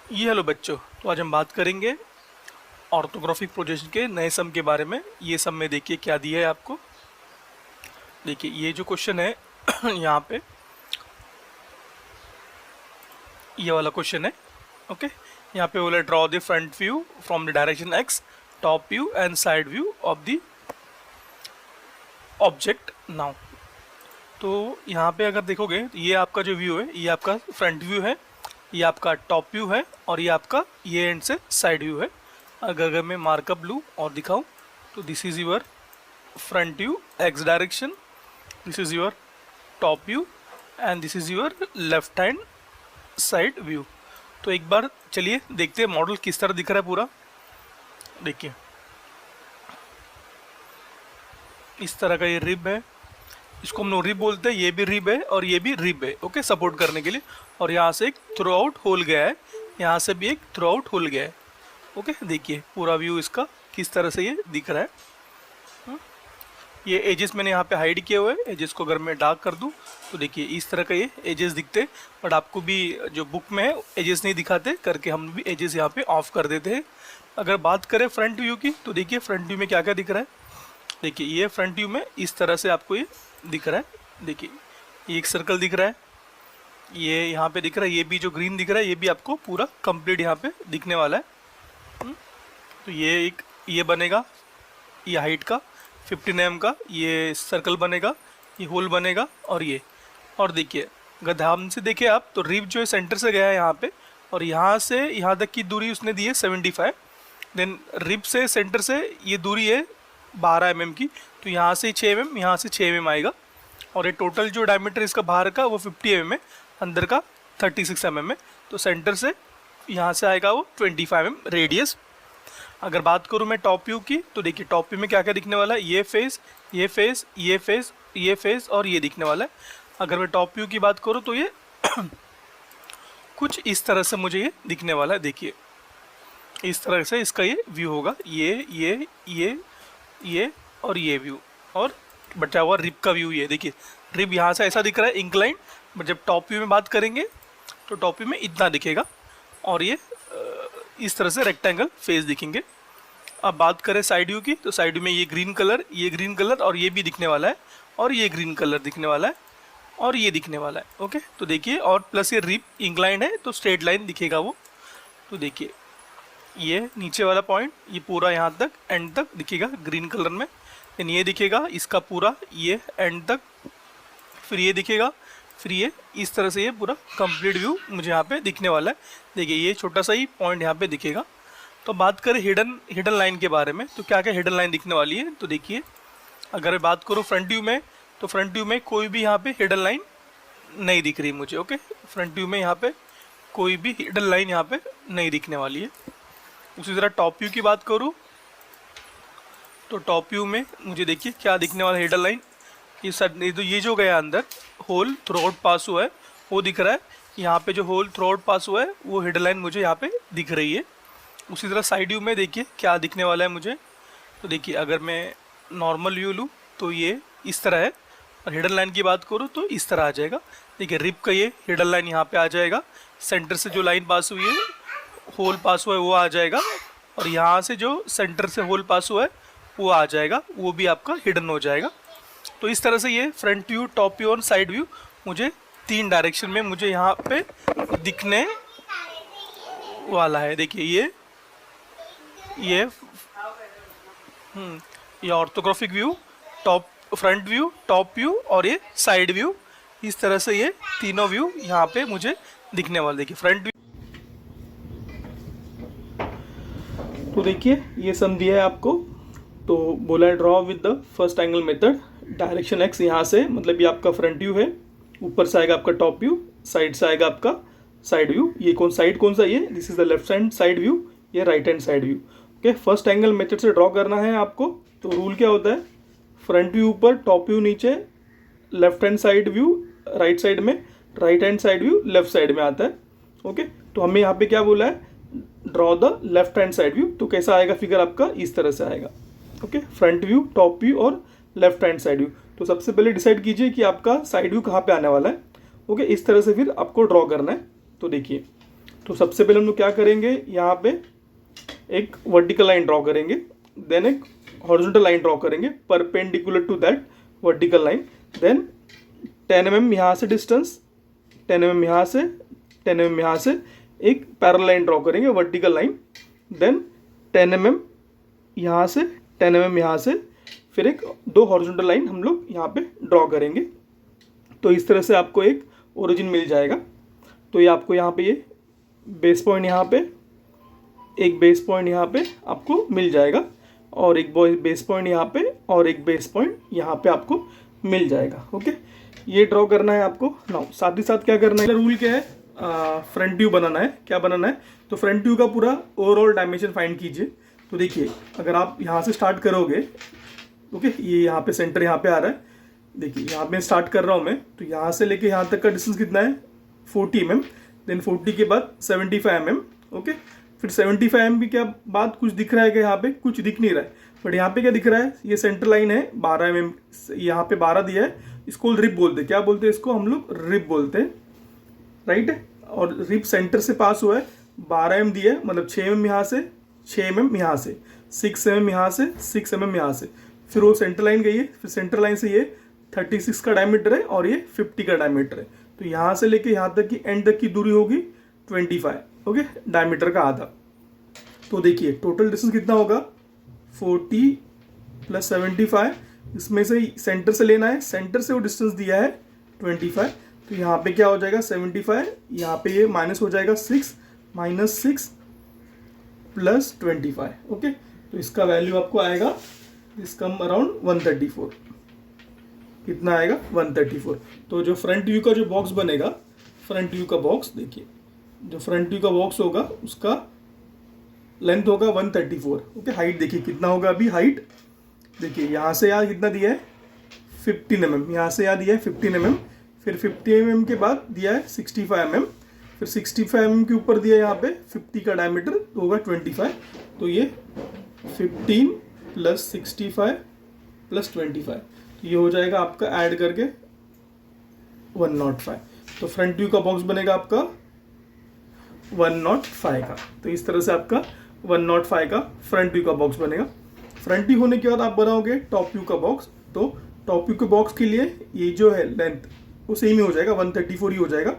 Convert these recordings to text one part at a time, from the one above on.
Hello बच्चों। तो आज हम बात करेंगे ऑर्थोग्राफिक प्रोजेक्शन के नए सम के बारे में। ये सम में देखिए क्या दिया है आपको। देखिए ये जो क्वेश्चन है यहाँ पे ये वाला क्वेश्चन है। ओके, यहाँ पे बोला draw the front view from the direction x, top view and side view of the object now. तो यहाँ पे अगर देखोगे तो ये आपका जो व्यू है ये आपका फ्रंट व्यू है, ये आपका टॉप व्यू है और ये आपका ये एंड से साइड व्यू है। अगर मैं मार्कअप लूँ और दिखाऊँ तो this is your front view x direction, this is your top view and this is your left hand side view. तो एक बार चलिए देखते हैं मॉडल किस तरह दिख रहा है पूरा। देखिए इस तरह का ये रिब है, इसको हम लोग रिब बोलते हैं। ये भी रिब है और ये भी रिब है, ओके, सपोर्ट करने के लिए। और यहाँ से एक थ्रू आउट होल गया है, यहाँ से भी एक थ्रू आउट होल गया है। ओके, देखिए पूरा व्यू इसका किस तरह से ये दिख रहा है। ये एजेस मैंने यहाँ पे हाइड किए हुए हैं। एजेस को अगर मैं डार्क कर दूँ तो देखिए इस तरह का ये एजेस दिखते हैं। बट आपको भी जो बुक में है एजेस नहीं दिखाते करके हम भी एजेस यहाँ पे ऑफ कर देते हैं। अगर बात करें फ्रंट व्यू की तो देखिए फ्रंट व्यू में क्या क्या दिख रहा है। देखिए ये फ्रंट व्यू में इस तरह से आपको ये दिख रहा है। देखिए ये एक सर्कल दिख रहा है, ये यहाँ पे दिख रहा है, ये भी जो ग्रीन दिख रहा है ये भी आपको पूरा कंप्लीट यहाँ पे दिखने वाला है। तो ये एक ये बनेगा, ये हाइट का 15 mm का ये सर्कल बनेगा, ये होल बनेगा और देखिए अगर ध्यान से देखिए आप तो रिब जो है सेंटर से गया है यहाँ पे और यहाँ से यहाँ तक की दूरी उसने दी है 75। देन रिब से सेंटर से ये दूरी है 12 mm की, तो यहाँ से 6 mm, यहाँ से 6 mm आएगा। और ये टोटल जो डायमीटर इसका बाहर का वो 50 mm है, अंदर का 36 mm है। तो सेंटर से यहाँ से आएगा वो 25 mm रेडियस। अगर बात करूँ मैं टॉप व्यू की तो देखिए टॉप व्यू में क्या क्या दिखने वाला है। ये फेस, ये फेस, ये फेस, ये फेस और ये दिखने वाला है। अगर मैं टॉप व्यू की बात करूँ तो ये कुछ इस तरह से मुझे ये दिखने वाला है। देखिए इस तरह से इसका ये व्यू होगा, ये और ये व्यू और बचा हुआ रिब का व्यू। ये देखिए रिब यहाँ से ऐसा दिख रहा है इंक्लाइन, बट जब टॉप व्यू में बात करेंगे तो टॉप व्यू में इतना दिखेगा और ये इस तरह से रेक्टेंगल फेस दिखेंगे। अब बात करें साइड व्यू की तो साइड व्यू में ये ग्रीन कलर और ये भी दिखने वाला है और ये ग्रीन कलर दिखने वाला है और ये दिखने वाला है। ओके, तो देखिए और प्लस ये रिब इंक्लाइंड है तो स्ट्रेट लाइन दिखेगा वो। तो देखिए ये नीचे वाला पॉइंट ये पूरा यहाँ तक एंड तक दिखेगा ग्रीन कलर में। देन ये दिखेगा इसका पूरा ये एंड तक, फिर ये दिखेगा, फिर ये इस तरह से ये पूरा कंप्लीट व्यू मुझे यहाँ पे दिखने वाला है। देखिए ये छोटा सा ही पॉइंट यहाँ पे दिखेगा। तो बात करें हिडन लाइन के बारे में तो क्या क्या हिडन लाइन दिखने वाली है। तो देखिए अगर मैं बात करूँ फ्रंट व्यू में तो फ्रंट व्यू में कोई भी यहाँ पे हिडन लाइन नहीं दिख रही मुझे। ओके, फ्रंट व्यू में यहाँ पे कोई भी हिडन लाइन यहाँ पे नहीं दिखने वाली है। उसी तरह टॉप व्यू की बात करूँ तो टॉप व्यू में मुझे देखिए क्या दिखने वाला है हिडन लाइन। ये जो गया अंदर होल थ्रू आउट पास हुआ है वो दिख रहा है। यहाँ पे जो होल थ्रू आउट पास हुआ है वो हिडन लाइन मुझे यहाँ पे दिख रही है। उसी तरह साइड व्यू में देखिए क्या दिखने वाला है मुझे। तो देखिए अगर मैं नॉर्मल व्यू लूँ तो ये इस तरह है और हिडन लाइन की बात करूँ तो इस तरह आ जाएगा। देखिए रिब का ये हिडन लाइन यहाँ पे आ जाएगा, सेंटर से जो लाइन पास हुई है होल पास हुआ है वो आ जाएगा और यहाँ से जो सेंटर से होल पास हुआ है वो आ जाएगा, वो भी आपका हिडन हो जाएगा। तो इस तरह से ये फ्रंट व्यू, टॉप व्यू और साइड व्यू मुझे 3 डायरेक्शन में मुझे यहाँ पे दिखने वाला है। देखिए ये orthographic view, front view, top view और ये साइड व्यू, इस तरह से ये तीनों व्यू यहाँ पे मुझे दिखने वाले। देखिए फ्रंट व्यू तो देखिए ये सम दिया है आपको। तो बोला है draw with the first angle method, direction x यहाँ से मतलब ये आपका फ्रंट व्यू है, ऊपर से आएगा आपका टॉप व्यू, साइड से आएगा आपका साइड व्यू। ये कौन सा ये this is the left hand side view, ये right hand side view. Okay, first angle method से ड्रॉ करना है आपको। तो रूल क्या होता है, फ्रंट व्यू ऊपर, टॉप व्यू नीचे, left hand side view right side में, right hand side view left side में आता है। ओके, तो हमें यहाँ पे क्या बोला है, draw the left hand side view. तो कैसा आएगा फिगर आपका, इस तरह से आएगा। Okay, front view, top view और लेफ्ट हैंड साइड व्यू। तो सबसे पहले डिसाइड कीजिए कि आपका साइड व्यू कहाँ पे आने वाला है। ओके, इस तरह से फिर आपको ड्रॉ करना है। तो देखिए तो सबसे पहले हम लोग क्या करेंगे, यहाँ पे एक वर्टिकल लाइन ड्रॉ करेंगे, देन एक हॉरिजॉन्टल लाइन ड्रॉ करेंगे perpendicular to that vertical line, then 10 mm यहाँ से डिस्टेंस, 10 mm यहाँ से, 10 mm यहाँ से एक पैरेलल लाइन ड्रॉ करेंगे वर्टिकल लाइन, देन 10 mm यहाँ से, 10 mm यहाँ से, फिर एक दो हॉरिजॉन्टल लाइन हम लोग यहाँ पे ड्रॉ करेंगे। तो इस तरह से आपको एक ओरिजिन मिल जाएगा। तो ये आपको यहाँ पे ये बेस पॉइंट यहाँ पे, एक बेस पॉइंट यहाँ पे आपको मिल जाएगा, और एक बेस पॉइंट यहाँ पे, और एक बेस पॉइंट यहाँ पे आपको मिल जाएगा। ओके, ये ड्रॉ करना है आपको। नाउ साथ ही साथ क्या करना है, रूल क्या है, फ्रंट व्यू बनाना है। क्या बनाना है, तो फ्रंट व्यू का पूरा ओवरऑल डायमेंशन फाइंड कीजिए। तो देखिए, अगर आप यहाँ से स्टार्ट करोगे, ओके, ये यहाँ पे सेंटर यहाँ पे आ रहा है, देखिए यहाँ पे स्टार्ट कर रहा हूँ मैं, तो यहाँ से लेके यहाँ तक का डिस्टेंस कितना है, 40 mm, देन 40 के बाद 75 mm, ओके, फिर 75 mm के बाद कुछ दिख रहा है कि यहाँ पे कुछ दिख नहीं रहा है, बट यहाँ पे क्या दिख रहा है, ये सेंटर लाइन है 12 mm, यहाँ पे 12 दिया है, इसको रिप बोलते हैं। क्या बोलते हैं इसको, हम लोग रिप बोलते हैं, राइट है। और रिप सेंटर से पास हुआ है, 12 mm दिया है, मतलब 6 mm यहाँ से, 6 mm यहाँ से, 6 mm यहाँ से, 6 mm यहाँ से, फिर वो सेंटर लाइन गई है, फिर सेंटर लाइन से ये 36 का डायमीटर है और ये 50 का डायमीटर है। तो यहाँ से लेके यहाँ तक की एंड तक की दूरी होगी 25, ओके, डायमीटर का आधा। तो देखिए टोटल डिस्टेंस कितना होगा, 40 + 75, इसमें से सेंटर से लेना है, सेंटर से वो डिस्टेंस दिया है 25, तो यहाँ पे क्या हो जाएगा 75, यहाँ पे ये माइनस हो जाएगा 6 -6 + 25, ओके। तो इसका वैल्यू आपको आएगा, इस कम अराउंड 134, कितना आएगा 134। तो जो फ्रंट व्यू का जो बॉक्स बनेगा, फ्रंट व्यू का बॉक्स देखिए, जो फ्रंट व्यू का बॉक्स होगा उसका लेंथ होगा 134, ओके। हाइट देखिए कितना होगा, अभी हाइट देखिए यहाँ से यहाँ कितना दिया है 15 mm, यहाँ से यहाँ दिया है 15 mm, फिर 50 mm के बाद दिया है 65 mm, फिर 65 mm के ऊपर दिया है यहाँ पे 50 का डायमीटर, तो होगा 25। तो ये 15 + 65 + 25, ये हो जाएगा आपका ऐड करके 105। तो फ्रंट व्यू का बॉक्स बनेगा आपका 105 का। तो इस तरह से आपका 105 का फ्रंट व्यू का बॉक्स बनेगा। फ्रंट व्यू होने के बाद आप बनाओगे टॉप व्यू का बॉक्स। तो टॉप व्यू के बॉक्स के लिए ये जो है लेंथ वो सेम ही हो जाएगा, 134 ही हो जाएगा।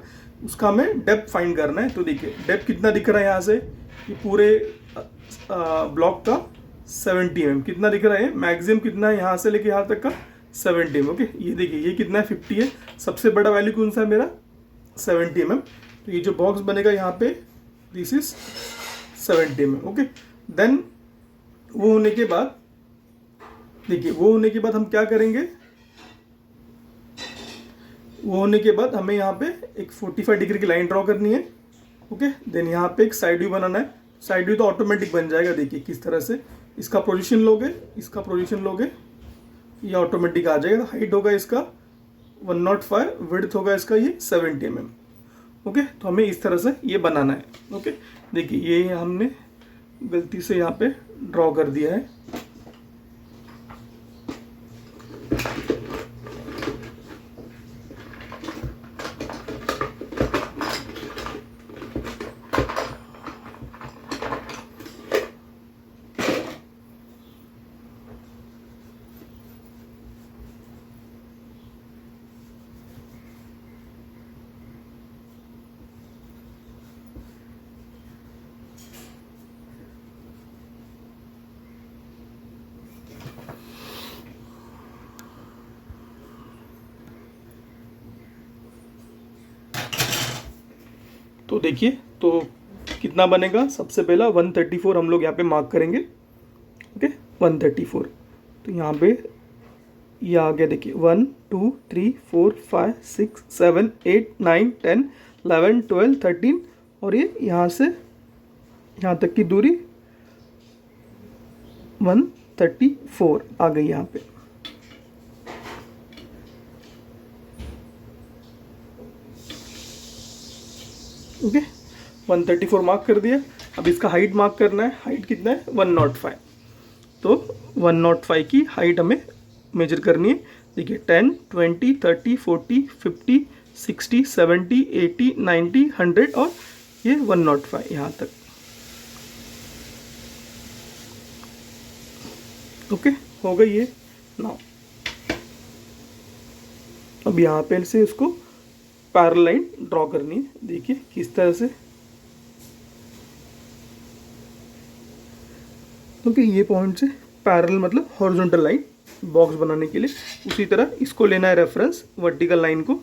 उसका हमें डेप्थ फाइंड करना है। तो देखिए डेप्थ कितना दिख रहा है यहाँ से, ये पूरे ब्लॉक का 70 mm कितना दिख रहा है, मैक्सिमम कितना है यहाँ से लेके यहाँ तक का 70 mm, ओके। ये देखिए ये कितना है 50 है, सबसे बड़ा वैल्यू कौन सा है मेरा 70 mm। तो ये जो बॉक्स बनेगा यहाँ पे this is 70 mm, okay. Then वो होने के बाद देखिए, वो होने के बाद हम क्या करेंगे, वो होने के बाद हमें यहाँ पे एक 45 डिग्री की लाइन ड्रॉ करनी है, ओके। देन यहाँ पे एक साइड व्यू बनाना है। साइड व्यू तो ऑटोमेटिक बन जाएगा, देखिए किस तरह से इसका पोजीशन लोगे, इसका पोजीशन लोगे, ये ऑटोमेटिक आ जाएगा। हाइट होगा इसका 105, विड्थ होगा इसका ये 70 mm, ओके। तो हमें इस तरह से ये बनाना है, ओके। देखिए ये हमने गलती से यहाँ पे ड्रॉ कर दिया है। तो देखिए तो कितना बनेगा, सबसे पहला 134 हम लोग यहाँ पे मार्क करेंगे, ओके 134। तो यहाँ पे ये आ गया, देखिए 1 2 3 4 5 6 7 8 9 10 11 12 13, और ये यहाँ से यहाँ तक की दूरी 134 आ गई यहाँ पे, ओके। 134 मार्क कर दिया। अब इसका हाइट मार्क करना है। हाइट कितना है 105, तो 105 की हाइट हमें मेजर करनी है। देखिए 10 20 30 40 50 60 70 80 90 100 और ये 105 यहाँ तक। ओके, हो गई ये। नाउ अब यहाँ पे से उसको पैरेलल लाइन ड्रॉ करनी है। देखिए किस तरह से, ओके ये पॉइंट से पैरेलल मतलब हॉरिजॉन्टल लाइन बॉक्स बनाने के लिए। उसी तरह इसको लेना है रेफरेंस वर्टिकल लाइन को।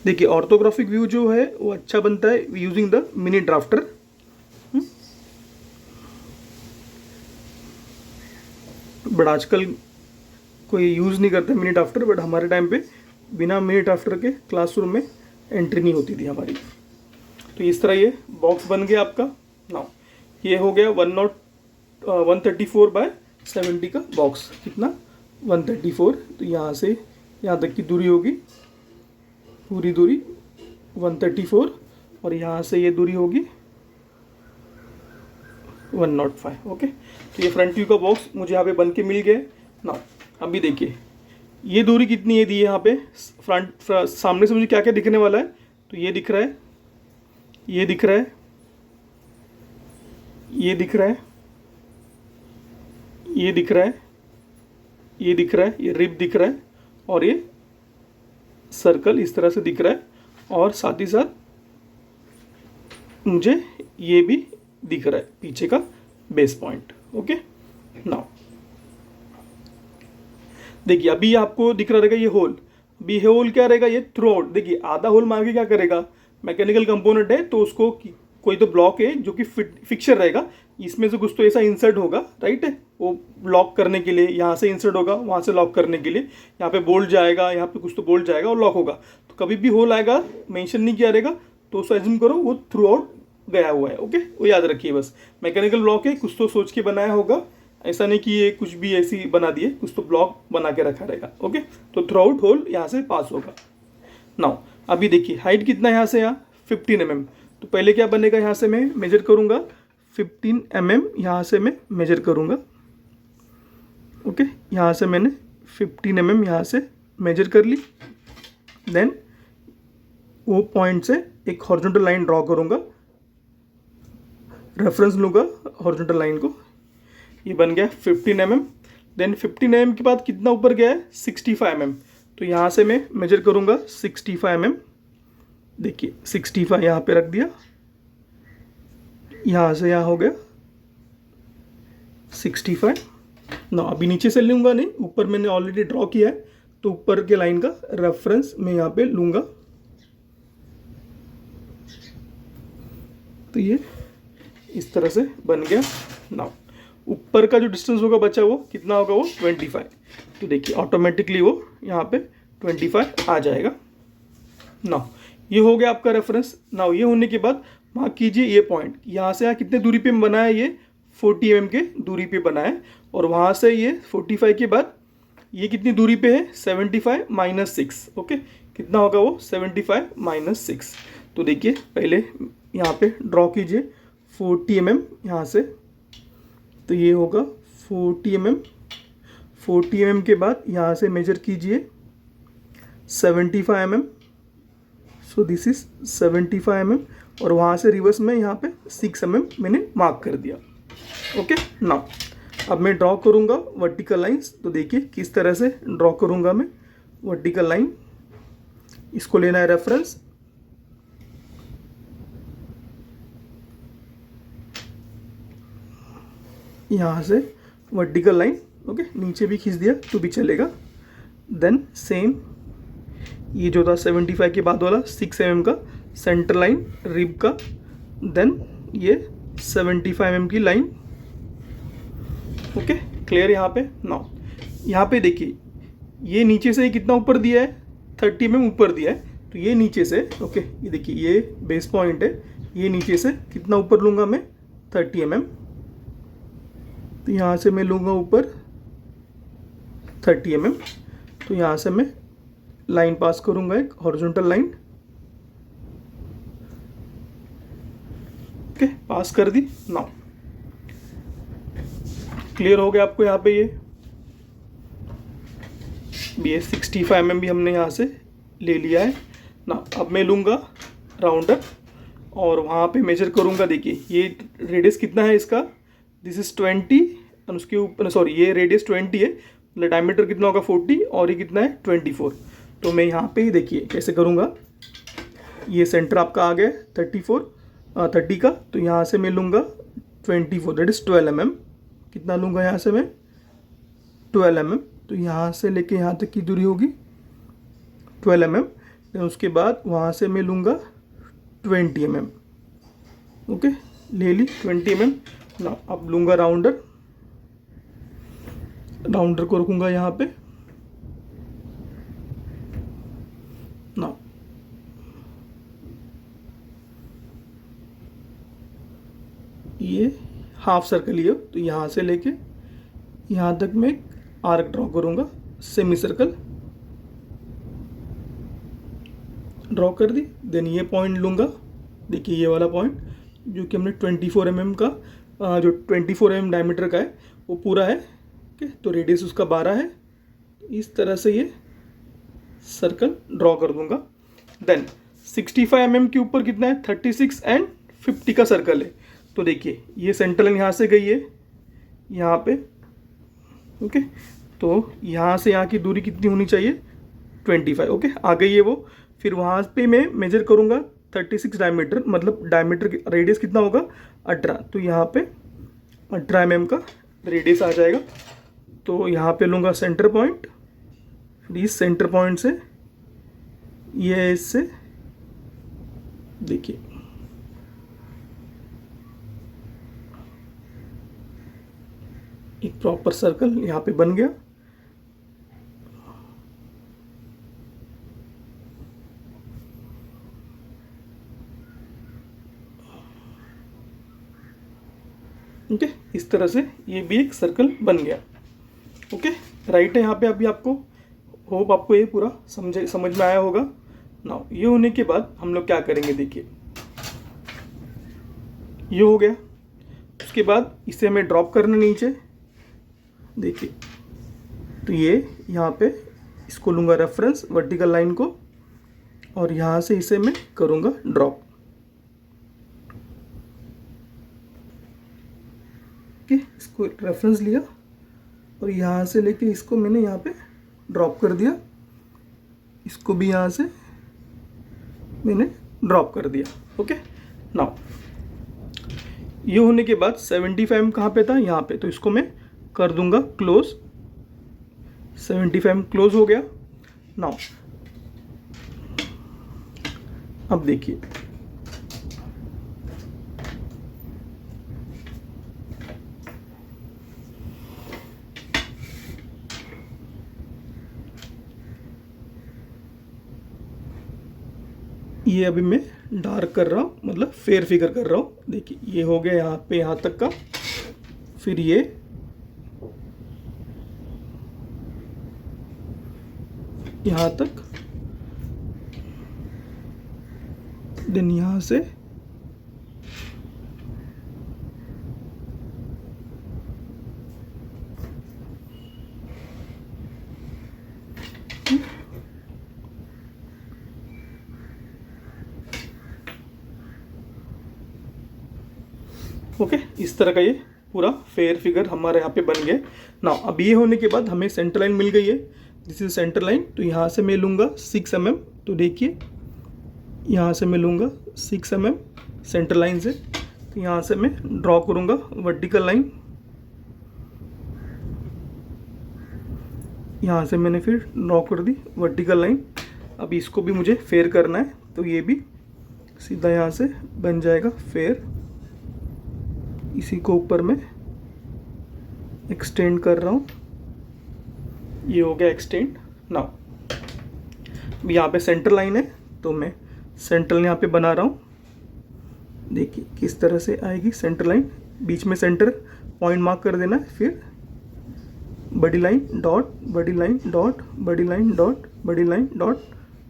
देखिए ऑर्थोग्राफिक व्यू जो है वो अच्छा बनता है using the mini drafter. But आजकल कोई यूज़ नहीं करता मिनी ड्राफ्टर, बट हमारे टाइम पे बिना मिनी ड्राफ्टर के क्लासरूम में एंट्री नहीं होती थी हमारी। तो इस तरह ये बॉक्स बन गया आपका। नाउ ये हो गया 134/70 का बॉक्स। कितना? 134। तो यहाँ से यहाँ तक की दूरी होगी, पूरी दूरी 134, और यहाँ से ये दूरी होगी 105। ओके, तो ये फ्रंट व्यू का बॉक्स मुझे यहाँ पे बन के मिल गया। ना अभी देखिए ये दूरी कितनी है दी है यहाँ पे। सामने से मुझे क्या क्या दिखने वाला है, तो ये दिख रहा है, ये दिख रहा है, ये दिख रहा है, ये दिख रहा है, ये दिख रहा है, ये रिब दिख रहा है, और ये सर्कल इस तरह से दिख रहा है, और साथ ही साथ मुझे ये भी दिख रहा है पीछे का बेस पॉइंट। ओके, नाउ देखिए अभी आपको दिख रहा रहेगा ये होल। अभी ये होल क्या रहेगा, ये थ्रू आउट। देखिए आधा होल मार के क्या करेगा, मैकेनिकल कंपोनेंट है तो उसको कोई तो ब्लॉक है जो कि फिक्सर रहेगा, इसमें से कुछ तो ऐसा इंसर्ट होगा, राइट है, वो लॉक करने के लिए यहाँ से इंसर्ट होगा, वहाँ से लॉक करने के लिए यहाँ पे बोल्ट जाएगा, यहाँ पे कुछ तो बोल्ट जाएगा और लॉक होगा। तो कभी भी होल आएगा मेंशन नहीं किया रहेगा तो उसको एज्यूम करो वो थ्रू आउट गया हुआ है। ओके, वो याद रखिए, बस मैकेनिकल ब्लॉक है, कुछ तो सोच के बनाया होगा, ऐसा नहीं कि ये कुछ भी ऐसी बना दिए, कुछ तो ब्लॉक बना के रखा रहेगा। ओके, तो थ्रू आउट होल यहाँ से पास होगा। नाउ अभी देखिए हाइट कितना है यहाँ से, यहाँ 15 mm। तो पहले क्या बनेगा, यहाँ से मैं मेजर करूँगा 15 mm, यहाँ से मैं मेजर करूँगा। ओके, यहाँ से मैंने 15 mm यहाँ से मेजर कर ली। देन वो पॉइंट से एक हॉरिजॉन्टल लाइन ड्रॉ करूँगा, रेफरेंस लूँगा हॉरिजॉन्टल लाइन को। ये बन गया 15 mm। देन 15 mm के बाद कितना ऊपर गया है, 65 mm। तो यहाँ से मैं मेजर करूँगा 65 mm। देखिए 65 यहाँ पे रख दिया, यहाँ से यहाँ हो गया 65। ना अभी नीचे से लूँगा नहीं, ऊपर मैंने ऑलरेडी ड्रॉ किया है, तो ऊपर के लाइन का रेफरेंस मैं यहाँ पे लूँगा। तो ये इस तरह से बन गया। ना ऊपर का जो डिस्टेंस होगा बचा वो कितना होगा, वो 25। तो देखिए ऑटोमेटिकली वो यहाँ पे 25 आ जाएगा। ना ये हो गया आपका रेफरेंस। नाउ ये होने के बाद मार्क कीजिए ये पॉइंट, यहाँ से यहाँ कितने दूरी पे बनाया है, ये 40 mm के दूरी पे बनाया है, और वहाँ से ये 45 के बाद ये कितनी दूरी पे है, 75 - 6। ओके, कितना होगा वो, 75 - 6। तो देखिए पहले यहाँ पे ड्रॉ कीजिए 40 mm यहाँ से, तो ये होगा 40 mm। 40 mm के बाद यहाँ से मेजर कीजिए 75 mm। So this is 75 mm, और वहाँ से रिवर्स में यहाँ पे 6 mm मैंने मार्क कर दिया। ओके, नाउ अब मैं ड्रॉ करूँगा वर्टिकल लाइंस। तो देखिए किस तरह से ड्रॉ करूँगा मैं वर्टिकल लाइन। इसको लेना है रेफरेंस, यहाँ से वर्टिकल लाइन। ओके, नीचे भी खींच दिया तो भी चलेगा। देन सेम ये जो था 75 के बाद वाला 6 mm का सेंटर लाइन रिब का, देन ये 75 mm की लाइन। ओके, क्लियर यहाँ पे। नाउ यहाँ पे देखिए ये नीचे से कितना ऊपर दिया है, 30 mm ऊपर दिया है, तो ये नीचे से, ओके ये देखिए ये बेस पॉइंट है, ये नीचे से कितना ऊपर लूँगा मैं, 30 mm। तो यहाँ से मैं लूँगा ऊपर 30 mm। तो यहाँ से मैं लाइन पास करूँगा, एक हॉरिजॉन्टल लाइन। ओके, पास कर दी। नाउ क्लियर हो गया आपको यहाँ पे। ये 65 mm भी हमने यहाँ से ले लिया है। ना अब मैं लूँगा राउंडर और वहाँ पे मेजर करूँगा। देखिए ये रेडियस कितना है इसका, दिस इज़ 20 और उसके ऊपर सॉरी ये रेडियस 20 है, मतलब डायमीटर कितना होगा 40 और ये कितना है 24। तो मैं यहाँ पे ही देखिए कैसे करूँगा, ये सेंटर आपका आ गया 30 का, तो यहाँ से मैं लूँगा 24 दैट इज़ 12 mm। कितना लूँगा यहाँ से मैं 12 mm। तो यहाँ से लेके यहाँ तक की दूरी होगी 12 mm। फिर उसके बाद वहाँ से मैं लूँगा 20 mm। ओके ले ली 20 mm ना। अब लूँगा राउंडर को रखूँगा यहाँ पे ना। ये हाफ सर्कल ही हो, तो यहाँ से लेके यहाँ तक मैं एक आर्क ड्रॉ करूँगा, सेमी सर्कल ड्रॉ कर दी। देन ये पॉइंट लूँगा, देखिए ये वाला पॉइंट जो कि हमने 24 mm का जो 24 mm डायमीटर का है वो पूरा है। ओके तो रेडियस उसका 12 है। इस तरह से ये सर्कल ड्रॉ कर दूँगा। देन 65 mm के ऊपर कितना है 36 एंड 50 का सर्कल है। तो देखिए ये सेंटर लाइन यहाँ से गई है यहाँ पे। ओके तो यहाँ से यहाँ की दूरी कितनी होनी चाहिए 25। ओके आ गई है वो। फिर वहाँ पे मैं मेजर करूँगा 36 डायमीटर, मतलब डायमीटर रेडियस कितना होगा 18। तो यहाँ पे 18 mm का रेडियस आ जाएगा। तो यहाँ पे लूँगा सेंटर पॉइंट, इस सेंटर पॉइंट से ये इससे देखिए एक प्रॉपर सर्कल यहाँ पे बन गया। ओके इस तरह से ये भी एक सर्कल बन गया। ओके राइट है यहाँ पे। अभी आपको होप आपको ये पूरा समझ में आया होगा। नाउ ये होने के बाद हम लोग क्या करेंगे, देखिए ये हो गया। उसके बाद इसे हमें ड्रॉप करना नीचे, देखिए तो ये यहाँ पे इसको लूँगा रेफरेंस वर्टिकल लाइन को और यहाँ से इसे मैं करूँगा ड्रॉप। ओके इसको रेफरेंस लिया और यहाँ से लेके इसको मैंने यहाँ पे ड्रॉप कर दिया, इसको भी यहाँ से मैंने ड्रॉप कर दिया। ओके नाउ ये होने के बाद 75 कहाँ पे था, यहाँ पे, तो इसको मैं कर दूंगा क्लोज। 75 क्लोज हो गया। नाउ अब देखिए ये अभी मैं डार्क कर रहा हूँ, मतलब फेयर फिगर कर रहा हूँ। देखिए ये हो गया यहाँ पे यहाँ तक का। फिर ये यहाँ तक, देन यहाँ से ओके इस तरह का ये पूरा फेयर फिगर हमारे यहाँ पे बन गया। ना अब ये होने के बाद हमें सेंटर लाइन मिल गई है, दिस इज सेंटर लाइन। तो यहाँ से मैं लूँगा 6 mm। तो देखिए यहाँ से मैं लूँगा 6 mm सेंटर लाइन से। तो यहाँ से मैं ड्रॉ करूँगा वर्टिकल लाइन, यहाँ से मैंने फिर ड्रॉ कर दी वर्टिकल लाइन। अब इसको भी मुझे फेयर करना है, तो ये भी सीधा यहाँ से बन जाएगा फेयर। इसी को ऊपर में एक्सटेंड कर रहा हूँ, ये हो गया एक्सटेंड। नाउ यहाँ पे सेंटर लाइन है, तो मैं सेंटर लाइन यहाँ पे बना रहा हूँ। देखिए किस तरह से आएगी सेंटर लाइन, बीच में सेंटर पॉइंट मार्क कर देना है। फिर बड़ी लाइन डॉट, बड़ी लाइन डॉट, बड़ी लाइन डॉट, बड़ी लाइन डॉट,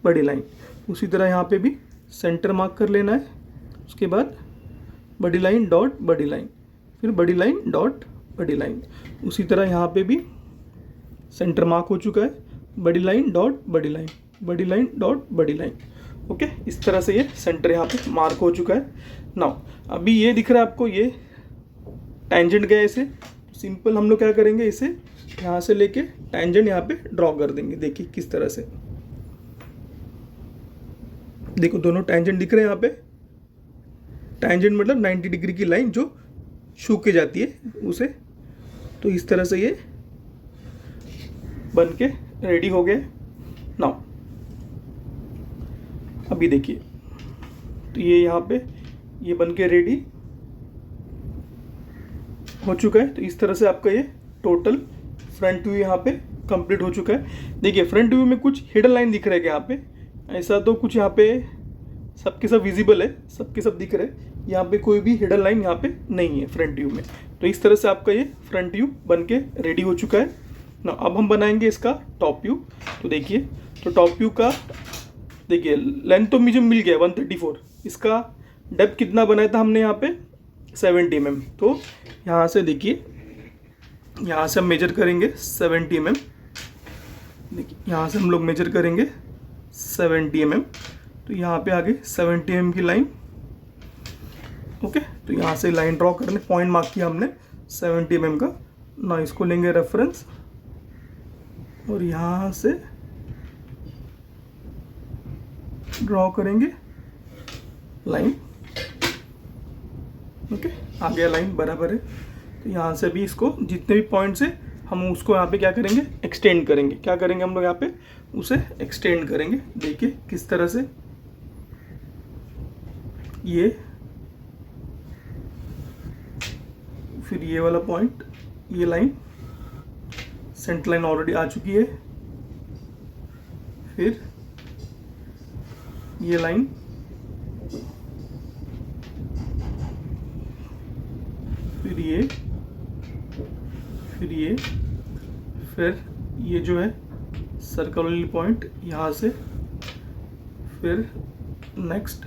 बड़ी लाइन। उसी तरह यहाँ पे भी सेंटर मार्क कर लेना है। उसके बाद बड़ी लाइन डॉट बड़ी लाइन, फिर बड़ी लाइन डॉट बड़ी लाइन। उसी तरह यहाँ पे भी सेंटर मार्क हो चुका है, बड़ी लाइन डॉट बड़ी लाइन, बड़ी लाइन डॉट बड़ी लाइन। ओके, इस तरह से ये सेंटर यहाँ पे मार्क हो चुका है। नाउ अभी ये दिख रहा है आपको, ये टेंजेंट गया इसे, सिंपल हम लोग क्या करेंगे, इसे यहाँ से लेके टेंजेंट यहाँ पे ड्रॉ कर देंगे। देखिए किस तरह से, देखो दोनों टेंजेंट दिख रहे हैं यहाँ पे। टेंजेंट मतलब 90 डिग्री की लाइन जो छू के जाती है उसे। तो इस तरह से ये बन के रेडी हो गया। नाउ अभी देखिए, तो ये यहाँ पे ये बन के रेडी हो चुका है। तो इस तरह से आपका ये टोटल फ्रंट व्यू यहाँ पे कंप्लीट हो चुका है। देखिए फ्रंट व्यू में कुछ हिडन लाइन दिख रहा है क्या यहाँ पे, ऐसा तो कुछ यहाँ पे सबके सब विजिबल है, सबके सब दिख रहे हैं। यहाँ पे कोई भी हिडन लाइन यहाँ पे नहीं है फ्रंट व्यू में। तो इस तरह से आपका ये फ्रंट व्यू बन के रेडी हो चुका है ना। अब हम बनाएंगे इसका टॉप व्यू। तो देखिए, तो टॉप व्यू का देखिए लेंथ तो मुझे मिल गया 134। इसका डेप्थ कितना बनाया था हमने यहाँ पे 70 mm। तो यहाँ से देखिए, यहाँ से हम मेजर करेंगे 70 mm। देखिए यहाँ से हम लोग मेजर करेंगे 70 mm। तो यहाँ पे आगे 70 mm की लाइन। ओके, तो यहाँ से लाइन ड्रॉ करने, पॉइंट मार्क किया हमने 70 mm का ना। इसको लेंगे रेफरेंस और यहाँ से ड्रॉ करेंगे लाइन। ओके, आ गया लाइन बराबर है। तो यहाँ से भी इसको जितने भी पॉइंट्स है हम उसको यहाँ पे क्या करेंगे, एक्सटेंड करेंगे। क्या करेंगे हम लोग यहाँ पे, उसे एक्सटेंड करेंगे। देखिए किस तरह से ये, फिर ये वाला पॉइंट, ये लाइन सेंटर लाइन ऑलरेडी आ चुकी है। फिर ये लाइन, फिर ये, फिर ये, फिर ये जो है सर्कल वाली पॉइंट यहाँ से, फिर नेक्स्ट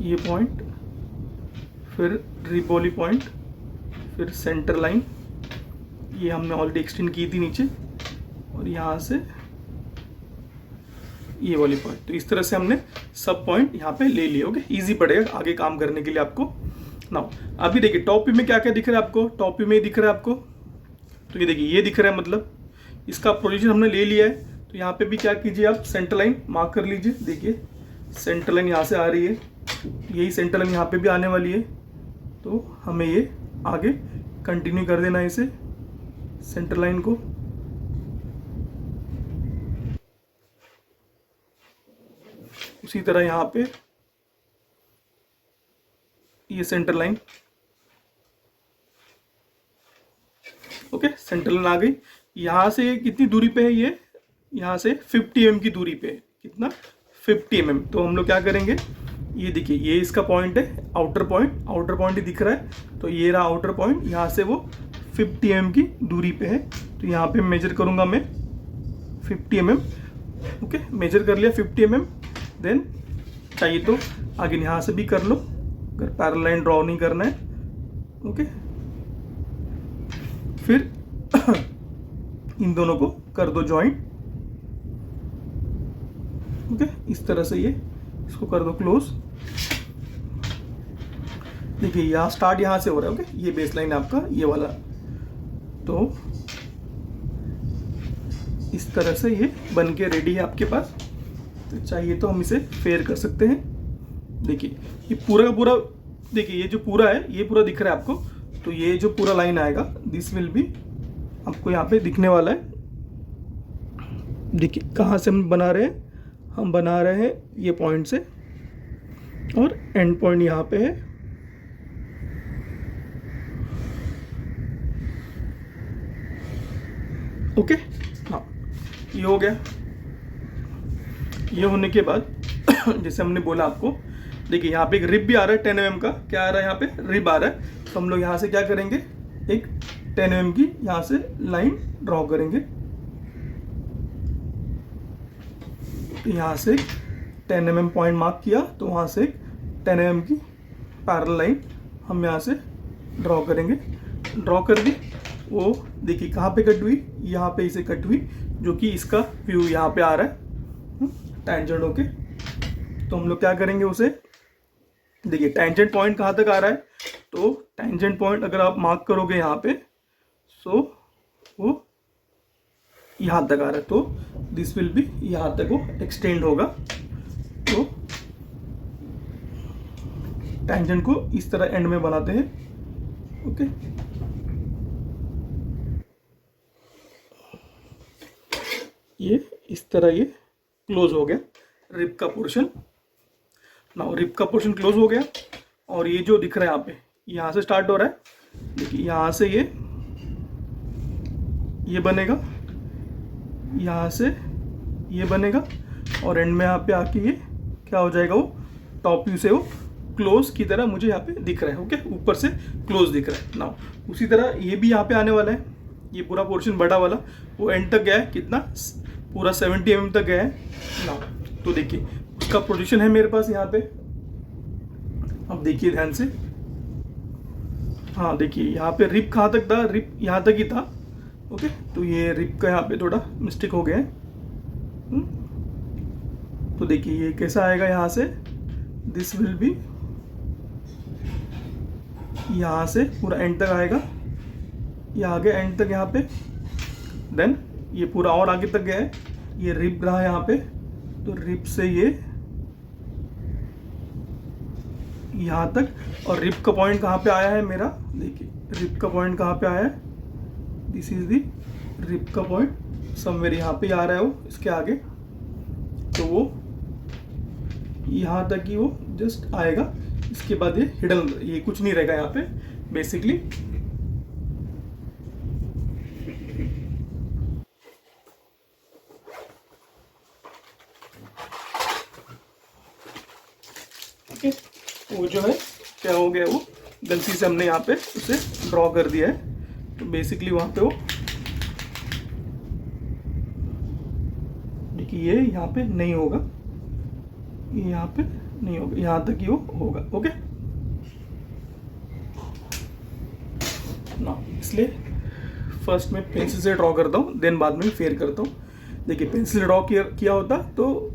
ये पॉइंट, फिर रिबोली पॉइंट, फिर सेंटर लाइन, ये हमने ऑलरेडी एक्सटेंड की थी नीचे, और यहाँ से ये वाली पॉइंट। तो इस तरह से हमने सब पॉइंट यहाँ पे ले लिए। ओके, इजी पड़ेगा आगे काम करने के लिए आपको। नाउ अभी देखिए टॉप व्यू में क्या क्या दिख रहा है आपको, टॉप व्यू में दिख रहा है आपको। तो ये देखिए, ये दिख रहा है, मतलब इसका पोजीशन हमने ले लिया है। तो यहाँ पे भी क्या कीजिए, आप सेंटर लाइन मार्क कर लीजिए। देखिए सेंटर लाइन यहाँ से आ रही है, यही सेंटर लाइन यहाँ पे भी आने वाली है। तो हमें ये आगे कंटिन्यू कर देना है इसे, सेंटर लाइन को। उसी तरह यहाँ पे ये centre line. Okay, centre line आ गई। यहाँ से कितनी दूरी पे है ये, यहाँ से 50 mm की दूरी पे है। कितना, 50 mm। तो हम लोग क्या करेंगे, ये देखिए ये इसका पॉइंट है, आउटर पॉइंट, आउटर पॉइंट ही दिख रहा है। तो ये रहा आउटर पॉइंट, यहाँ से वो 50 mm की दूरी पे है। तो यहाँ पे मेजर करूँगा मैं 50 mm। ओके, मेजर कर लिया 50 mm। देन चाहिए तो आगे यहाँ से भी कर लो, अगर पैरेलल लाइन ड्रॉ नहीं करना है। ओके, फिर इन दोनों को कर दो ज्वाइंट। ओके, इस तरह से ये इसको कर दो क्लोज। देखिए यहाँ स्टार्ट यहाँ से हो रहा है। ओके, ये बेस लाइन आपका ये वाला। तो इस तरह से ये बन के रेडी है आपके पास। तो चाहिए तो हम इसे फेयर कर सकते हैं। देखिए ये पूरा का पूरा, देखिए ये जो पूरा है ये पूरा दिख रहा है आपको। तो ये जो पूरा लाइन आएगा, दिस विल बी आपको यहाँ पे दिखने वाला है। देखिए कहाँ से हम बना रहे हैं, हम बना रहे हैं ये पॉइंट से, और एंड पॉइंट यहाँ पे है। ओके, हाँ ये हो गया। ये होने के बाद जैसे हमने बोला आपको, देखिए यहाँ पे एक रिब भी आ रहा है 10 mm का। क्या आ रहा है यहाँ पे, रिब आ रहा है। तो हम लोग यहाँ से क्या करेंगे, एक 10 mm की यहाँ से लाइन ड्रॉ करेंगे। तो यहाँ से 10 mm पॉइंट मार्क किया, तो वहाँ से 10 mm की पैरेलल लाइन हम यहाँ से ड्रॉ करेंगे। ड्रॉ कर दी, वो देखिए कहाँ पे कट हुई, यहाँ पे इसे कट हुई, जो कि इसका व्यू यहाँ पे आ रहा है टेंजेंट होके। तो हम लोग क्या करेंगे उसे, देखिए टेंजेंट पॉइंट कहाँ तक आ रहा है, तो टेंजेंट पॉइंट अगर आप मार्क करोगे यहाँ पे, सो वो यहाँ तक आ रहा है, तो दिस विल बी यहाँ तक वो एक्सटेंड होगा। तो टेंजेंट को इस तरह एंड में बनाते हैं। ओके, ये इस तरह ये क्लोज हो गया रिब का पोर्शन। नाउ रिब का पोर्शन क्लोज हो गया, और ये जो दिख रहा है यहाँ पे, यहाँ से स्टार्ट हो रहा है, देखिए यहाँ से ये बनेगा, यहाँ से ये बनेगा, और एंड में यहाँ पे आके ये क्या हो जाएगा, वो टॉप व्यू से वो क्लोज की तरह मुझे यहाँ पे दिख रहा है। ओके, ऊपर से क्लोज दिख रहा है। नाउ उसी तरह ये भी यहाँ पे आने वाला है, ये पूरा पोर्शन बड़ा वाला वो एंड तक गया है, कितना, पूरा 70 mm तक गया है। नाउ तो देखिए उसका पोजीशन है मेरे पास यहाँ पे, अब देखिए ध्यान से, हाँ देखिए यहाँ पे रिप कहाँ तक था, रिप यहाँ तक ही था। ओके, तो ये रिप का यहाँ पे थोड़ा मिस्टेक हो गया है। तो देखिए ये कैसा आएगा, यहाँ से दिस विल बी, यहाँ से पूरा एंड तक आएगा, ये आगे एंड तक यहाँ पे, देन ये पूरा और आगे तक गया है, ये रिप रहा यहाँ पे, तो रिप से ये यहाँ तक, और रिप का पॉइंट कहाँ पे आया है मेरा, देखिए रिप का पॉइंट कहाँ पे आया है, दिस इज दी रिप का पॉइंट, समवेयर यहाँ पे आ रहा है वो इसके आगे, तो वो यहाँ तक ही वो जस्ट आएगा। इसके बाद ये हिडन, ये कुछ नहीं रहेगा यहाँ पे बेसिकली। ओके, वो जो है क्या हो गया, वो गलती से हमने यहाँ पे उसे ड्रॉ कर दिया है, तो बेसिकली वहाँ पे वो देखिए ये यहाँ पे नहीं होगा, ये यहाँ पे नहीं होगा, यहाँ तक ही वो होगा। ओके ना, इसलिए फर्स्ट में पेंसिल से ड्रॉ करता हूँ, देन बाद में फेयर करता हूँ। देखिए पेंसिल से ड्रॉ किया होता तो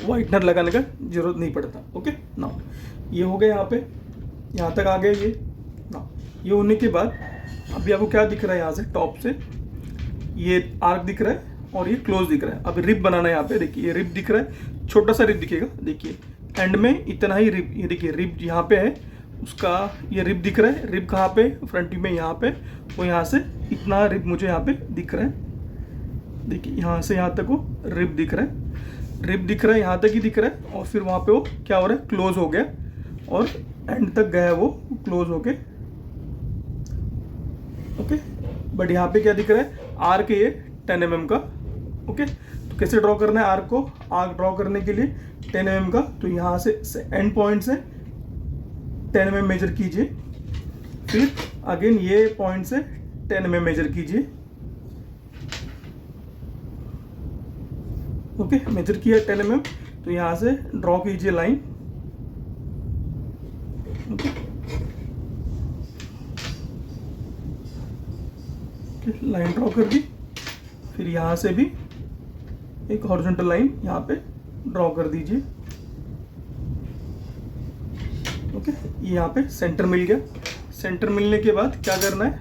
वाइटनर लगाने का जरूरत नहीं पड़ता। ओके ना, ये हो गया यहाँ पे, यहाँ तक आ गया ये ना। ये होने के बाद अभी आपको क्या दिख रहा है, यहाँ से टॉप से ये आर्क दिख रहा है और ये क्लोज दिख रहा है। अब रिब बनाना है यहाँ पे, देखिए ये रिब दिख रहा है, छोटा सा रिब दिखेगा, देखिए एंड में इतना ही रिब, ये देखिए रिब यहाँ पे है उसका, ये रिब दिख रहा है। रिब कहाँ पे, फ्रंट में यहाँ पे, वो यहाँ से इतना रिब मुझे यहाँ पे दिख रहा है। देखिए यहाँ से यहाँ तक वो रिब दिख रहा है, रिब दिख रहा है, यहाँ तक ही दिख रहा है, और फिर वहाँ पे वो क्या हो रहा है, क्लोज हो गया और एंड तक गया है वो क्लोज होके। ओके, बट यहाँ पे क्या दिख रहा है, आर्क ये 10 mm का। ओके, तो कैसे ड्रॉ करना है आर्क को, आर्क ड्रॉ करने के लिए 10 mm का, तो यहाँ से एंड पॉइंट से 10 mm मेजर कीजिए, फिर अगेन ये पॉइंट से 10 mm मेजर कीजिए। ओके, मेजर किया 10 mm, तो यहाँ से ड्रॉ कीजिए लाइन। ओके, लाइन ड्रॉ कर दी, फिर यहाँ से भी एक हॉरिजॉन्टल लाइन यहाँ पे ड्रॉ कर दीजिए। ओके, ये यहाँ पे सेंटर मिल गया। सेंटर मिलने के बाद क्या करना है,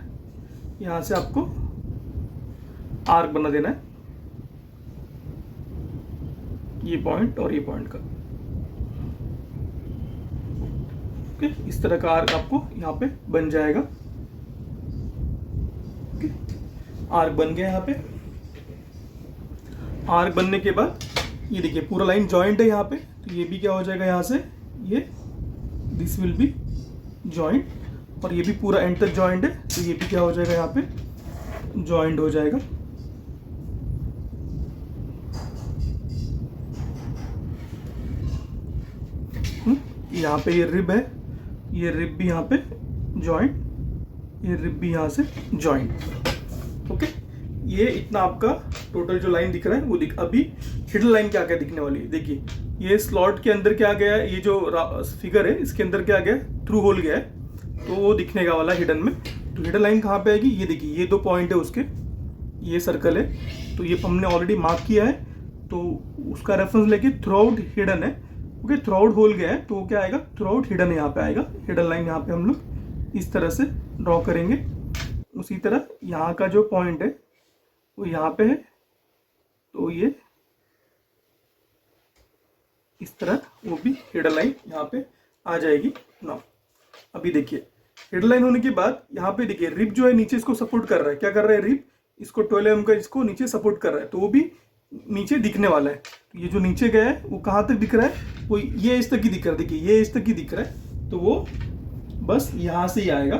यहाँ से आपको आर्क बना देना है, ये पॉइंट और ये पॉइंट का। ओके, इस तरह का आर्क आपको यहाँ पे बन जाएगा। ओके, आर्क बन गया यहाँ पे। आर्क बनने के बाद ये देखिए पूरा लाइन जॉइंट है यहाँ पे, तो ये भी क्या हो जाएगा, यहाँ से ये दिस विल बी जॉइंट, और ये भी पूरा एंड तक जॉइंट है, तो ये भी क्या हो जाएगा, यहाँ पे जॉइंट हो जाएगा। यहाँ पे ये रिब है, ये रिब भी यहाँ पे जॉइंट, ये रिब भी यहाँ से जॉइंट। ओके, ये इतना आपका टोटल जो लाइन दिख रहा है वो अभी हिडन लाइन क्या क्या दिखने वाली है। देखिए ये स्लॉट के अंदर क्या गया है, ये जो फिगर है इसके अंदर क्या गया, थ्रू होल गया है, तो वो दिखने का वाला हिडन में। तो हिडन लाइन कहाँ पे आएगी, ये देखिए ये 2 पॉइंट है उसके, ये सर्कल है, तो ये हमने ऑलरेडी मार्क किया है, तो उसका रेफरेंस लेके थ्रू आउट हिडन है, ओके, थ्रू आउट होल गया है तो वो क्या आएगा, थ्रू आउट हिडन यहाँ पे आएगा। हिडन लाइन यहाँ पे हम लोग इस तरह से ड्रॉ करेंगे। उसी तरह यहाँ का जो पॉइंट है वो यहाँ पे है, तो ये इस तरह वो भी हिडन लाइन यहाँ पे आ जाएगी ना। अभी देखिए हिडन लाइन होने के बाद यहाँ पे देखिए रिप जो है नीचे इसको सपोर्ट कर रहा है। क्या कर रहा है, रिप इसको 12 mm का इसको नीचे सपोर्ट कर रहा है, तो वो भी नीचे दिखने वाला है। तो ये जो नीचे गया है वो कहाँ तक दिख रहा है, वो ये इस तक ही दिख रहा है। देखिए ये इस तक ही दिख रहा है, तो वो बस यहाँ से ही आएगा।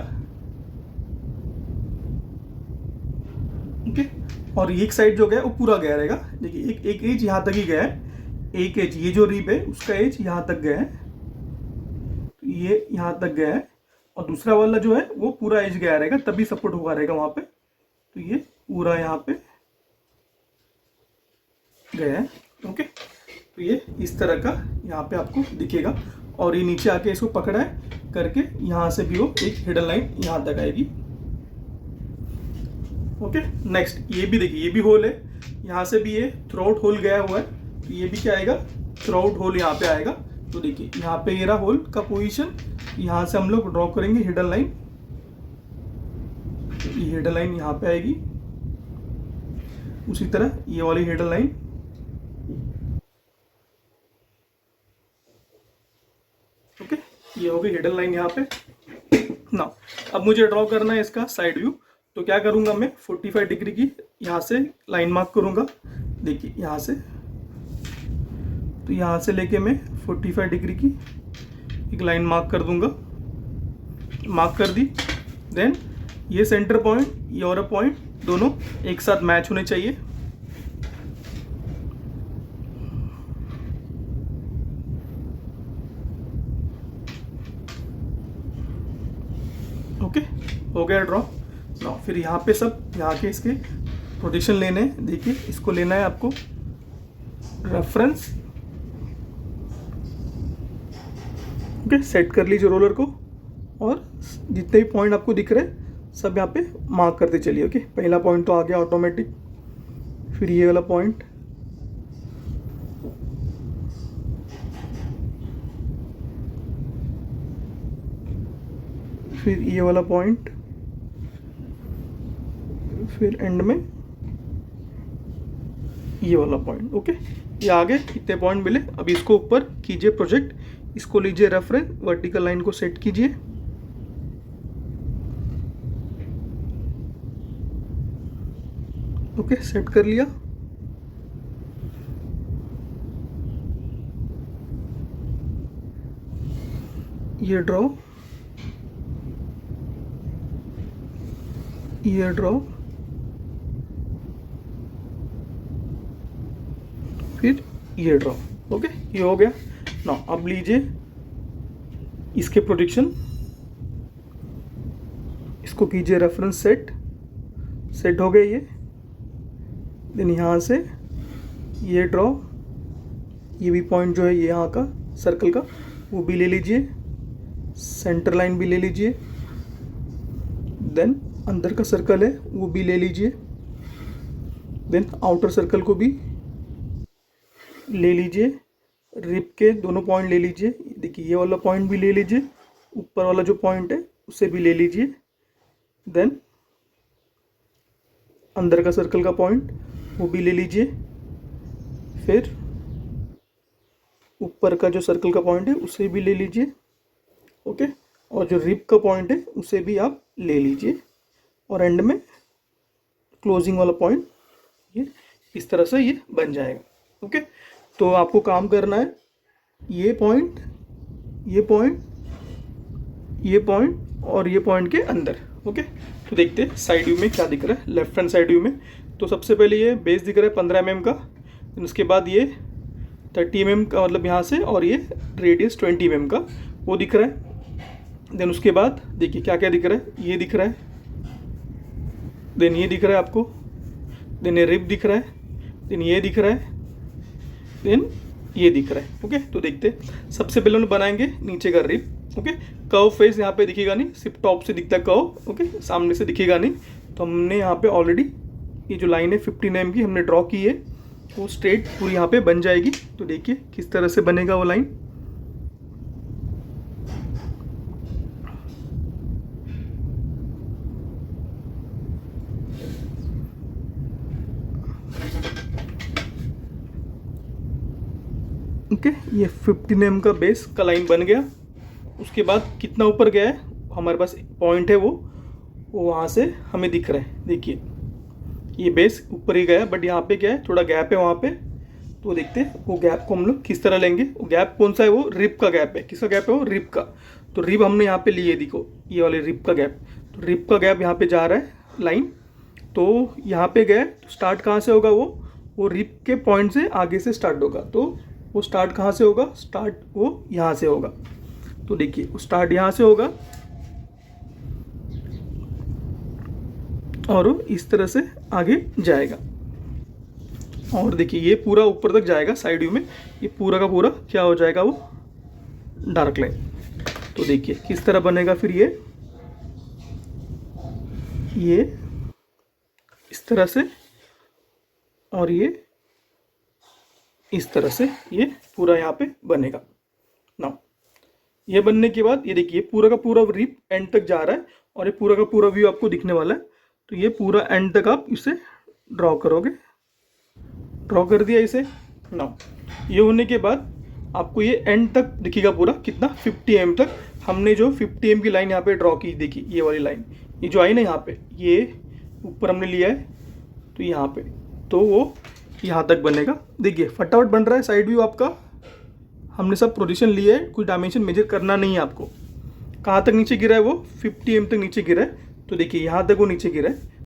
ओके, और एक साइड जो गया वो पूरा गया रहेगा। देखिए एक एज यहाँ तक ही गया है, एक एज ये जो रिप है उसका एज यहाँ तक गया है, तो ये यहाँ तक गया है, और दूसरा वाला जो है वो पूरा एज गया रहेगा, तभी सपोर्ट हुआ रहेगा वहाँ पे। तो ये पूरा यहाँ पे गया है। ओके, तो ये इस तरह का यहाँ पे आपको दिखेगा, और ये नीचे आके इसको पकड़ा है करके यहाँ से भी वो एक हिडन लाइन यहाँ तक आएगी। ओके, नेक्स्ट ये भी देखिए, ये भी होल है, यहाँ से भी ये थ्रू आउट होल गया हुआ है, तो ये भी क्या आएगा, थ्रू आउट होल यहाँ पे आएगा। तो देखिए यहाँ पे ये रहा होल का पोजीशन, यहाँ से हम लोग ड्रॉ करेंगे हिडन लाइन। ये हिडन लाइन यहाँ पे आएगी, उसी तरह ये वाली हिडन लाइन। ओके, ये होगी हिडन लाइन यहाँ पे ना। अब मुझे ड्रॉ करना है इसका साइड व्यू, तो क्या करूंगा मैं 45 डिग्री की यहाँ से लाइन मार्क करूंगा। देखिए यहाँ से, तो यहाँ से लेके मैं 45 डिग्री की एक लाइन मार्क कर दूंगा। मार्क कर दी, देन ये सेंटर पॉइंट, ये और पॉइंट दोनों एक साथ मैच होने चाहिए। ओके, हो गया ड्रॉ ना। फिर यहाँ पे सब यहाँ के इसके प्रोजेक्शन लेने हैं। देखिए इसको लेना है आपको रेफरेंस। ओके, सेट कर लीजिए रोलर को, और जितने भी पॉइंट आपको दिख रहे हैं सब यहाँ पे मार्क करते चलिए। ओके, पहला पॉइंट तो आ गया ऑटोमेटिक, फिर ये वाला पॉइंट, फिर ये वाला पॉइंट, फिर एंड में ये वाला पॉइंट। ओके, ये आगे कितने पॉइंट मिले। अभी इसको ऊपर कीजिए प्रोजेक्ट, इसको लीजिए रेफरेंस, वर्टिकल लाइन को सेट कीजिए। ओके, सेट कर लिया। ये ड्रॉ, ये ड्रॉ, फिर ये ड्रॉ। ओके, ये हो गया ना। अब लीजिए इसके प्रोजेक्शन, इसको कीजिए रेफरेंस सेट, सेट हो गया ये। देन यहाँ से ये ड्रॉ, ये भी पॉइंट जो है ये यहाँ का सर्कल का वो भी ले लीजिए, सेंटर लाइन भी ले लीजिए। देन अंदर का सर्कल है वो भी ले लीजिए, देन आउटर सर्कल को भी ले लीजिए, रिप के दोनों पॉइंट ले लीजिए। देखिए ये वाला पॉइंट भी ले लीजिए, ऊपर वाला जो पॉइंट है उसे भी ले लीजिए। देन अंदर का सर्कल का पॉइंट वो भी ले लीजिए, फिर ऊपर का जो सर्कल का पॉइंट है उसे भी ले लीजिए। ओके, और जो रिप का पॉइंट है उसे भी आप ले लीजिए, और एंड में क्लोजिंग वाला पॉइंट ये इस तरह से ये बन जाएगा। ओके, तो आपको काम करना है ये पॉइंट, ये पॉइंट, ये पॉइंट और ये पॉइंट के अंदर। ओके, तो देखते हैं साइड व्यू में क्या दिख रहा है। लेफ्ट हैंड साइड व्यू में तो सबसे पहले ये बेस दिख रहा है 15 mm का, फिर उसके बाद ये 30 mm का, मतलब यहाँ से, और ये रेडियस 20 mm का वो दिख रहा है। देन उसके बाद देखिए क्या क्या दिख रहा है, ये दिख रहा है, देन ये दिख रहा है आपको, देन ये रिप दिख रहा है, देन ये दिख रहा है, देन ये दिख रहा है। ओके, तो देखते सबसे पहले हम बनाएंगे नीचे का रिप। ओके, कर्व फेस यहाँ पे दिखेगा नहीं, सिर्फ टॉप से दिखता है कर्व। ओके, सामने से दिखेगा नहीं, तो हमने यहाँ पे ऑलरेडी ये जो लाइन है 15 mm की हमने ड्रॉ की है, वो स्ट्रेट पूरी यहाँ पे बन जाएगी। तो देखिए किस तरह से बनेगा वो लाइन। ओके, ये 15 mm का बेस का लाइन बन गया। उसके बाद कितना ऊपर गया है, हमारे पास पॉइंट है वो वहाँ से हमें दिख रहा है। देखिए ये बेस ऊपर ही गया, बट यहाँ पे क्या है, थोड़ा गैप है वहाँ पे। तो देखते हैं वो गैप को हम लोग किस तरह लेंगे। वो गैप कौन सा है, वो रिब का गैप है। किसका गैप है, वो रिब का। तो रिब हमने यहाँ पे लिए, देखो ये वाले रिब का गैप। तो रिब का गैप यहाँ पे जा रहा है लाइन, तो यहाँ पे गए तो स्टार्ट कहाँ से होगा, वो रिब के पॉइंट से आगे से स्टार्ट होगा। तो वो स्टार्ट कहाँ से होगा, स्टार्ट वो यहाँ से होगा। तो देखिए वो स्टार्ट यहाँ से होगा और वो इस तरह से आगे जाएगा। और देखिए ये पूरा ऊपर तक जाएगा साइड व्यू में, ये पूरा का पूरा क्या हो जाएगा, वो डार्क लाइन। तो देखिए किस तरह बनेगा फिर ये इस तरह से, और ये इस तरह से ये पूरा यहाँ पे बनेगा ना। ये बनने के बाद ये देखिए पूरा का पूरा रिप एंड तक जा रहा है और ये पूरा का पूरा व्यू आपको दिखने वाला है। तो ये पूरा एंड तक आप इसे ड्रॉ करोगे। ड्रॉ कर दिया इसे ना। ये होने के बाद आपको ये एंड तक दिखेगा पूरा, कितना 50 mm तक। हमने जो 50 mm की लाइन यहाँ पे ड्रॉ की, देखिए ये वाली लाइन, ये जो आई ना यहाँ पे, ये ऊपर हमने लिया है तो यहाँ पे, तो वो यहाँ तक बनेगा। देखिए फटाफट बन रहा है साइड व्यू आपका। हमने सब पोजीशन लिया है, कोई डायमेंशन मेजर करना नहीं है आपको। कहाँ तक नीचे गिरा है, वो 50 mm तक नीचे गिरा है। तो देखिए यहाँ तक वो नीचे गिरा है।